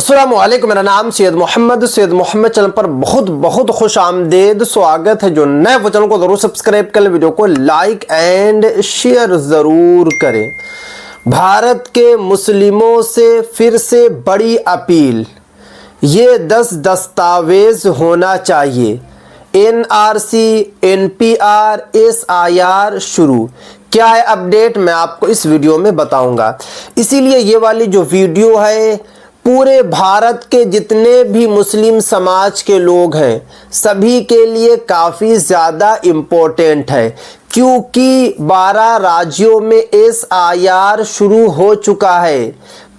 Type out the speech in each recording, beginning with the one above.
अस्सलामुअलैकुम, मेरा नाम सैयद मोहम्मद चैनल पर बहुत बहुत खुश आमदेद स्वागत है। जो नए वो चैनल को ज़रूर सब्सक्राइब करें, वीडियो को लाइक एंड शेयर ज़रूर करें। भारत के मुस्लिमों से फिर से बड़ी अपील, ये 10 दस्तावेज़ होना चाहिए। NRC, NPR, SIR शुरू। क्या है अपडेट, मैं आपको इस वीडियो में बताऊंगा। इसीलिए ये वाली जो वीडियो है पूरे भारत के जितने भी मुस्लिम समाज के लोग हैं सभी के लिए काफ़ी ज़्यादा इम्पोर्टेंट है, क्योंकि 12 राज्यों में SIR शुरू हो चुका है।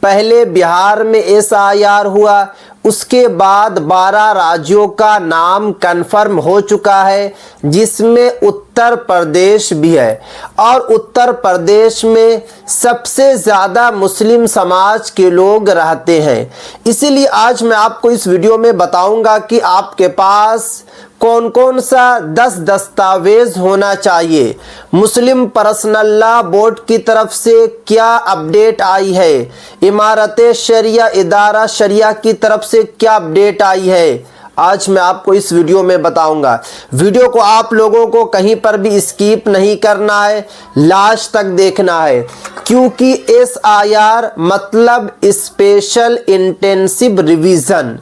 पहले बिहार में SIR हुआ, उसके बाद 12 राज्यों का नाम कन्फर्म हो चुका है, जिसमें उत्तर प्रदेश भी है। और उत्तर प्रदेश में सबसे ज़्यादा मुस्लिम समाज के लोग रहते हैं। इसीलिए आज मैं आपको इस वीडियो में बताऊंगा कि आपके पास कौन कौन सा 10 दस्तावेज होना चाहिए। मुस्लिम पर्सनल लॉ बोर्ड की तरफ से क्या अपडेट आई है, इमारत शरिया इदारा शरिया की तरफ से क्या अपडेट आई है, आज मैं आपको इस वीडियो में बताऊंगा। वीडियो को आप लोगों को कहीं पर भी स्किप नहीं करना है, लास्ट तक देखना है, क्योंकि SIR मतलब स्पेशल इंटेंसिव रिवीजन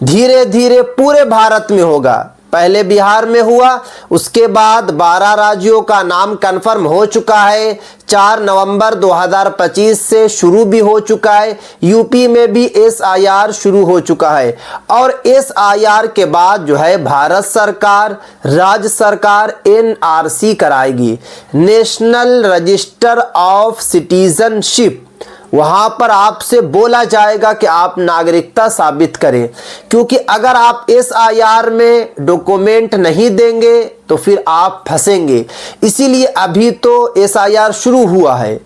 धीरे धीरे पूरे भारत में होगा। पहले बिहार में हुआ, उसके बाद 12 राज्यों का नाम कन्फर्म हो चुका है। 4 नवंबर 2025 से शुरू भी हो चुका है। यूपी में भी SIR शुरू हो चुका है। और SIR के बाद जो है भारत सरकार, राज्य सरकार NRC कराएगी, नेशनल रजिस्टर ऑफ सिटीजनशिप। वहाँ पर आपसे बोला जाएगा कि आप नागरिकता साबित करें, क्योंकि अगर आप SIR में डॉक्यूमेंट नहीं देंगे तो फिर आप फंसेंगे। इसीलिए अभी तो SIR शुरू हुआ है,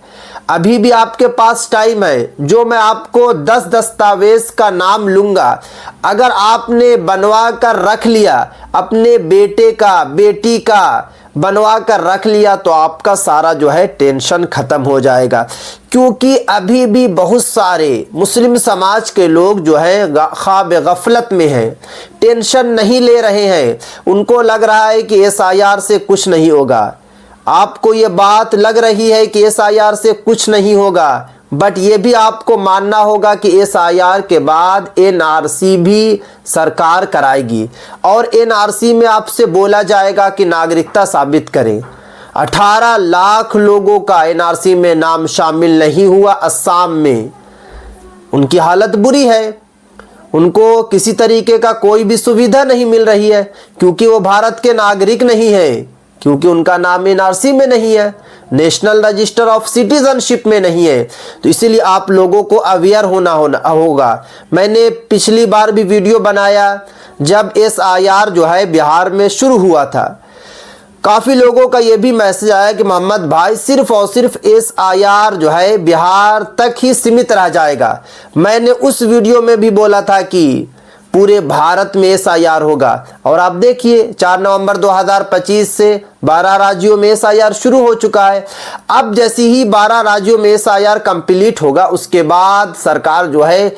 अभी भी आपके पास टाइम है। जो मैं आपको 10 दस्तावेज का नाम लूँगा, अगर आपने बनवा कर रख लिया, अपने बेटे का बेटी का बनवा कर रख लिया, तो आपका सारा जो है टेंशन ख़त्म हो जाएगा। क्योंकि अभी भी बहुत सारे मुस्लिम समाज के लोग जो है ख्वाब गफलत में हैं, टेंशन नहीं ले रहे हैं। उनको लग रहा है कि SIR से कुछ नहीं होगा। आपको ये बात लग रही है कि SIR से कुछ नहीं होगा, बट ये भी आपको मानना होगा कि SIR के बाद NRC भी सरकार कराएगी। और NRC में आपसे बोला जाएगा कि नागरिकता साबित करें। 18 लाख लोगों का NRC में नाम शामिल नहीं हुआ। अस्साम में उनकी हालत बुरी है, उनको किसी तरीके का कोई भी सुविधा नहीं मिल रही है, क्योंकि वो भारत के नागरिक नहीं है, क्योंकि उनका नाम NRC में नहीं है, नेशनल रजिस्टर ऑफ सिटीजनशिप में नहीं है। तो इसीलिए आप लोगों को अवेयर होना होगा। मैंने पिछली बार भी वीडियो बनाया जब SIR जो है बिहार में शुरू हुआ था। काफ़ी लोगों का ये भी मैसेज आया कि मोहम्मद भाई सिर्फ और सिर्फ SIR जो है बिहार तक ही सीमित रह जाएगा। मैंने उस वीडियो में भी बोला था कि पूरे भारत में SIR होगा। और आप देखिए 4 नवंबर 2025 से 12 राज्यों में SIR शुरू हो चुका है। अब जैसे ही 12 राज्यों में SIR कंप्लीट होगा, उसके बाद सरकार जो है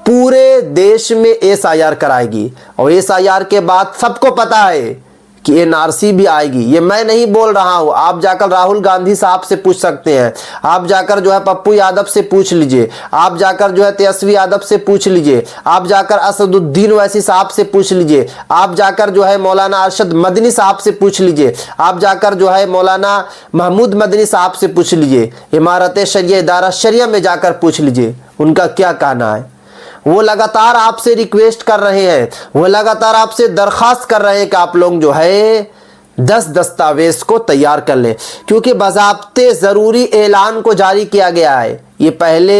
पूरे देश में SIR कराएगी। और SIR के बाद सबको पता है कि NRC भी आएगी। ये मैं नहीं बोल रहा हूँ, आप जाकर राहुल गांधी साहब से पूछ सकते हैं, आप जाकर जो है पप्पू यादव से पूछ लीजिए, आप जाकर जो है तेजस्वी यादव से पूछ लीजिए, आप जाकर असदुद्दीन ओवैसी साहब से पूछ लीजिए, आप जाकर जो है मौलाना अरशद मदनी साहब से पूछ लीजिए, आप जाकर जो है मौलाना महमूद मदनी साहब से पूछ लीजिए, इमारत शरिया इदारा शरिया में जाकर पूछ लीजिए उनका क्या कहना है। वो लगातार आपसे रिक्वेस्ट कर रहे हैं, वो लगातार आपसे दरख्वास्त कर रहे हैं कि आप लोग जो है 10 दस्तावेज को तैयार कर लें, क्योंकि बाज़ाब्ते ज़रूरी ऐलान को जारी किया गया है। ये पहले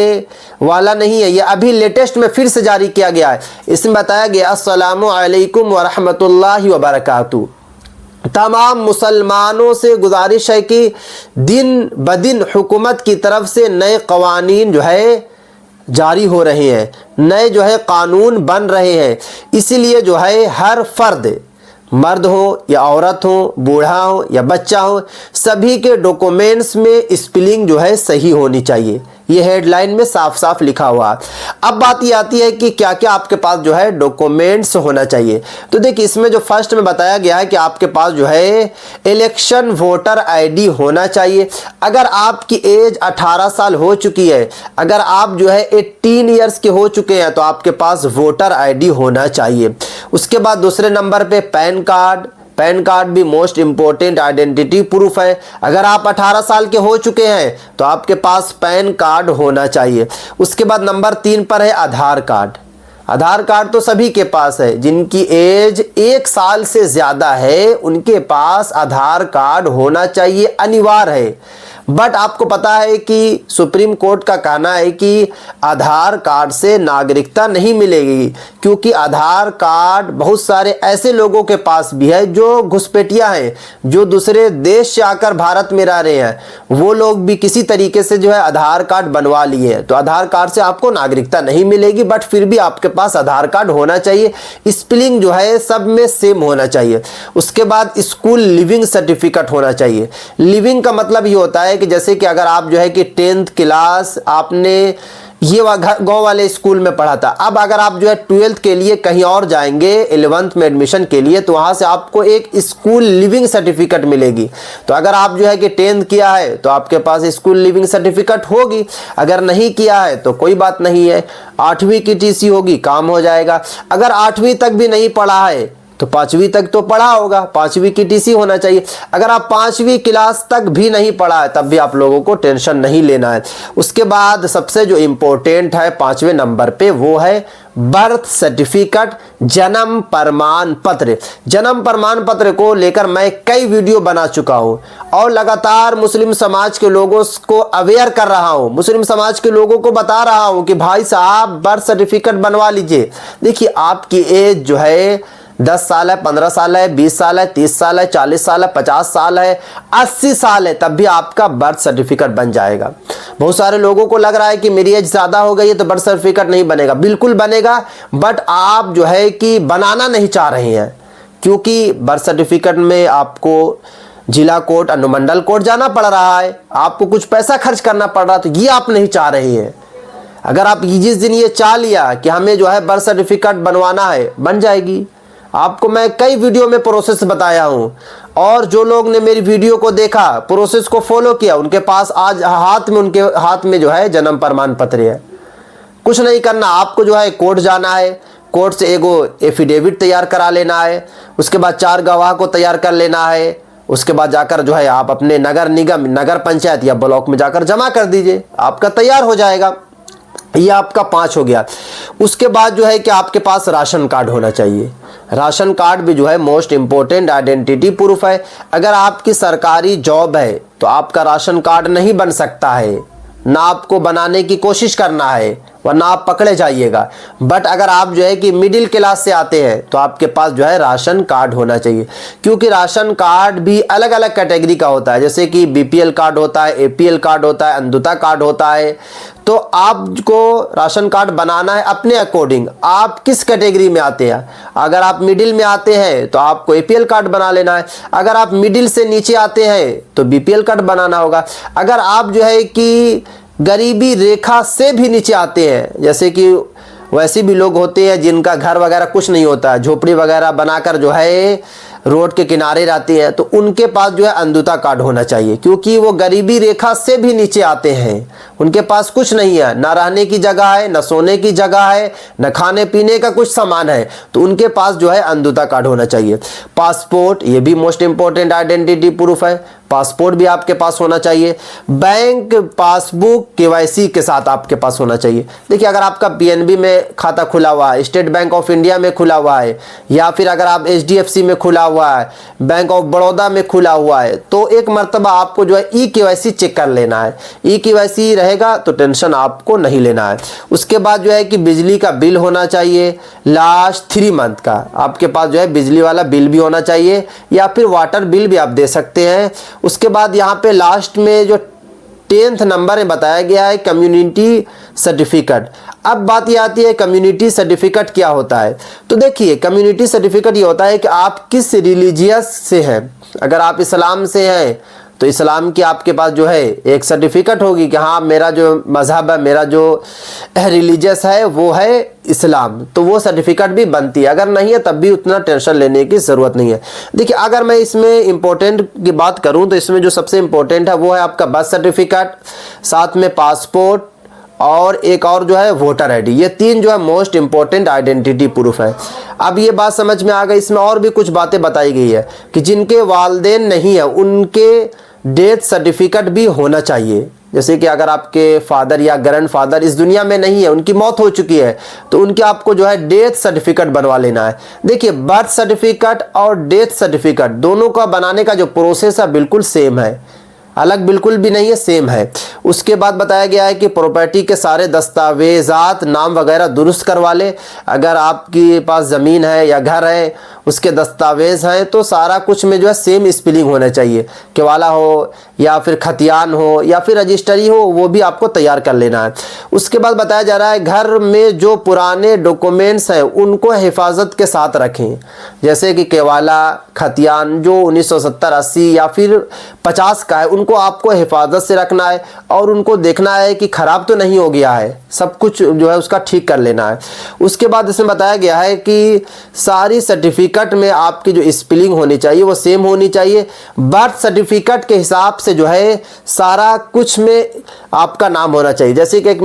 वाला नहीं है, ये अभी लेटेस्ट में फिर से जारी किया गया है। इसमें बताया गया अस्सलामु अलैकुम व रहमतुल्लाहि व बरकातुहू। तमाम मुसलमानों से गुजारिश है कि दिन ब दिन हुकूमत की तरफ से नए कवानीन जो है जारी हो रहे हैं, नए जो है कानून बन रहे हैं। इसीलिए जो है हर फर्द, मर्द हो या औरत हो, बूढ़ा हो या बच्चा हो, सभी के डॉक्यूमेंट्स में स्पेलिंग जो है सही होनी चाहिए। ये हेडलाइन में साफ साफ लिखा हुआ। अब बात ये आती है कि क्या क्या आपके पास जो है डॉक्यूमेंट्स होना चाहिए। तो देखिए इसमें जो फर्स्ट में बताया गया है कि आपके पास जो है इलेक्शन वोटर आईडी होना चाहिए। अगर आपकी एज 18 साल हो चुकी है, अगर आप जो है 18 ईयर्स के हो चुके हैं तो आपके पास वोटर आईडी होना चाहिए। उसके बाद दूसरे नंबर पे पैन कार्ड। पैन कार्ड भी मोस्ट इंपॉर्टेंट आइडेंटिटी प्रूफ है। अगर आप 18 साल के हो चुके हैं तो आपके पास पैन कार्ड होना चाहिए। उसके बाद नंबर 3 पर है आधार कार्ड। आधार कार्ड तो सभी के पास है, जिनकी एज 1 साल से ज़्यादा है उनके पास आधार कार्ड होना चाहिए, अनिवार्य है। बट आपको पता है कि सुप्रीम कोर्ट का कहना है कि आधार कार्ड से नागरिकता नहीं मिलेगी, क्योंकि आधार कार्ड बहुत सारे ऐसे लोगों के पास भी है जो घुसपैठिया हैं, जो दूसरे देश से आकर भारत में रह रहे हैं, वो लोग भी किसी तरीके से जो है आधार कार्ड बनवा लिए हैं। तो आधार कार्ड से आपको नागरिकता नहीं मिलेगी, बट फिर भी आपके पास आधार कार्ड होना चाहिए। स्पेलिंग जो है सब में सेम होना चाहिए। उसके बाद स्कूल लिविंग सर्टिफिकेट होना चाहिए। लिविंग का मतलब ये होता है कि जैसे कि अगर आप जो है कि 10th क्लास आपने ये गांव वाले स्कूल में पढ़ा था, अब अगर आप जो है 12th के लिए कहीं और जाएंगे 11th में एडमिशन के लिए, तो वहां से आपको एक स्कूल लिविंग सर्टिफिकेट मिलेगी। तो अगर आप जो है कि 10th किया है तो आपके पास स्कूल लिविंग सर्टिफिकेट होगी। अगर नहीं किया है तो कोई बात नहीं है, 8वीं की टीसी होगी, काम हो जाएगा। अगर 8वीं तक भी नहीं पढ़ा है तो 5वीं तक तो पढ़ा होगा, 5वीं की टीसी होना चाहिए। अगर आप 5वीं क्लास तक भी नहीं पढ़ा है तब भी आप लोगों को टेंशन नहीं लेना है। उसके बाद सबसे जो इम्पोर्टेंट है 5वें नंबर पे, वो है बर्थ सर्टिफिकेट, जन्म प्रमाण पत्र। जन्म प्रमाण पत्र को लेकर मैं कई वीडियो बना चुका हूं और लगातार मुस्लिम समाज के लोगों को अवेयर कर रहा हूं, मुस्लिम समाज के लोगों को बता रहा हूं कि भाई साहब बर्थ सर्टिफिकेट बनवा लीजिए। देखिए आपकी एज जो है 10 साल है, 15 साल है, 20 साल है, 30 साल है, 40 साल है, 50 साल है, 80 साल है, तब भी आपका बर्थ सर्टिफिकेट बन जाएगा। बहुत सारे लोगों को लग रहा है कि मेरी एज ज़्यादा हो गई है तो बर्थ सर्टिफिकेट नहीं बनेगा। बिल्कुल बनेगा, बट आप जो है कि बनाना नहीं चाह रहे हैं, क्योंकि बर्थ सर्टिफिकेट में आपको जिला कोर्ट, अनुमंडल कोर्ट जाना पड़ रहा है, आपको कुछ पैसा खर्च करना पड़ रहा है, तो ये आप नहीं चाह रहे हैं। अगर आप जिस दिन ये चाह लिया कि हमें जो है बर्थ सर्टिफिकेट बनवाना है, बन जाएगी। आपको मैं कई वीडियो में प्रोसेस बताया हूं, और जो लोग ने मेरी वीडियो को देखा, प्रोसेस को फॉलो किया, उनके पास आज उनके हाथ में जो है जन्म प्रमाण पत्र है। कुछ नहीं करना, आपको जो है कोर्ट जाना है, कोर्ट से एगो एफिडेविट तैयार करा लेना है, उसके बाद 4 गवाह को तैयार कर लेना है। उसके बाद जाकर जो है आप अपने नगर निगम, नगर पंचायत या ब्लॉक में जाकर जमा कर दीजिए, आपका तैयार हो जाएगा। ये आपका 5 हो गया। उसके बाद जो है कि आपके पास राशन कार्ड होना चाहिए। राशन कार्ड भी जो है मोस्ट इंपॉर्टेंट आइडेंटिटी प्रूफ है। अगर आपकी सरकारी जॉब है तो आपका राशन कार्ड नहीं बन सकता है, ना आपको बनाने की कोशिश करना है, वरना आप पकड़े जाइएगा। बट अगर आप जो है कि मिडिल क्लास से आते हैं तो आपके पास जो है राशन कार्ड होना चाहिए, क्योंकि राशन कार्ड भी अलग अलग कैटेगरी का होता है। जैसे कि बीपीएल कार्ड होता है, एपीएल कार्ड होता है, अंत्योदय कार्ड होता है। तो आपको राशन कार्ड बनाना है अपने अकॉर्डिंग, आप किस कैटेगरी में आते हैं। अगर आप मिडिल में आते हैं तो आपको एपीएल कार्ड बना लेना है। अगर आप मिडिल से नीचे आते हैं तो बीपीएल कार्ड बनाना होगा। अगर आप जो है कि गरीबी रेखा से भी नीचे आते हैं, जैसे कि वैसे भी लोग होते हैं जिनका घर वगैरह कुछ नहीं होता, झोपड़ी वगैरह बनाकर जो है रोड के किनारे रहती हैं, तो उनके पास जो है अंत्योदय कार्ड होना चाहिए, क्योंकि वो गरीबी रेखा से भी नीचे आते हैं, उनके पास कुछ नहीं है, ना रहने की जगह है, ना सोने की जगह है, ना खाने पीने का कुछ सामान है, तो उनके पास जो है अंत्योदय कार्ड होना चाहिए। पासपोर्ट, ये भी मोस्ट इंपॉर्टेंट आइडेंटिटी प्रूफ है, पासपोर्ट भी आपके पास होना चाहिए। बैंक पासबुक केवाईसी के साथ आपके पास होना चाहिए। देखिए अगर आपका पीएनबी में खाता खुला हुआ है, स्टेट बैंक ऑफ इंडिया में खुला हुआ है, या फिर अगर आप एचडीएफसी में खुला हुआ है, बैंक ऑफ बड़ौदा में खुला हुआ है, तो एक मर्तबा आपको जो है ई केवाईसी चेक कर लेना है। ई केवाईसी रहेगा तो टेंशन आपको नहीं लेना है। उसके बाद जो है कि बिजली का बिल होना चाहिए, लास्ट 3 मंथ का आपके पास जो है बिजली वाला बिल भी होना चाहिए, या फिर वाटर बिल भी आप दे सकते हैं। उसके बाद यहाँ पे लास्ट में जो 10th नंबर में बताया गया है कम्युनिटी सर्टिफिकेट। अब बात ये आती है कम्युनिटी सर्टिफिकेट क्या होता है। तो देखिए कम्युनिटी सर्टिफिकेट ये होता है कि आप किस रिलीजियस से हैं। अगर आप इस्लाम से हैं तो इस्लाम की आपके पास जो है एक सर्टिफिकेट होगी कि हाँ मेरा जो मज़हब है, मेरा जो रिलीजियस है वो है इस्लाम, तो वो सर्टिफिकेट भी बनती है। अगर नहीं है तब भी उतना टेंशन लेने की ज़रूरत नहीं है। देखिए अगर मैं इसमें इम्पोर्टेंट की बात करूं तो इसमें जो सबसे इम्पोर्टेंट है वो है आपका बर्थ सर्टिफिकेट, साथ में पासपोर्ट और एक और जो है वोटर आईडी। ये तीन जो है मोस्ट इंपॉर्टेंट आइडेंटिटी प्रूफ है। अब ये बात समझ में आ गई। इसमें और भी कुछ बातें बताई गई है कि जिनके वालिदैन नहीं है उनके डेथ सर्टिफिकेट भी होना चाहिए। जैसे कि अगर आपके फादर या ग्रैंड फादर इस दुनिया में नहीं है, उनकी मौत हो चुकी है, तो उनके आपको जो है डेथ सर्टिफिकेट बनवा लेना है। देखिए बर्थ सर्टिफिकेट और डेथ सर्टिफिकेट दोनों का बनाने का जो प्रोसेस है बिल्कुल सेम है, अलग बिल्कुल भी नहीं है, सेम है। उसके बाद बताया गया है कि प्रॉपर्टी के सारे दस्तावेजात, नाम वगैरह दुरुस्त करवा ले। अगर आपके पास ज़मीन है या घर है, उसके दस्तावेज़ हैं, तो सारा कुछ में जो है सेम स्पेलिंग होना चाहिए। केवाला हो या फिर खतियान हो या फिर रजिस्ट्री हो, वो भी आपको तैयार कर लेना है। उसके बाद बताया जा रहा है घर में जो पुराने डॉक्यूमेंट्स हैं उनको हिफाजत के साथ रखें। जैसे कि केवाला, खतियान जो 1970, 80 या फिर 50 का है, उनको आपको हिफाजत से रखना है और उनको देखना है कि ख़राब तो नहीं हो गया है, सब कुछ जो है उसका ठीक कर लेना है। उसके बाद इसमें बताया गया है कि सारी सर्टिफिकेट में आपकी जो स्पेलिंग होनी चाहिए वो सेम होनी चाहिए। बर्थ सर्टिफिकेट के हिसाब से जो है सारा कुछ में आपका नाम होना चाहिए। जैसे कि एक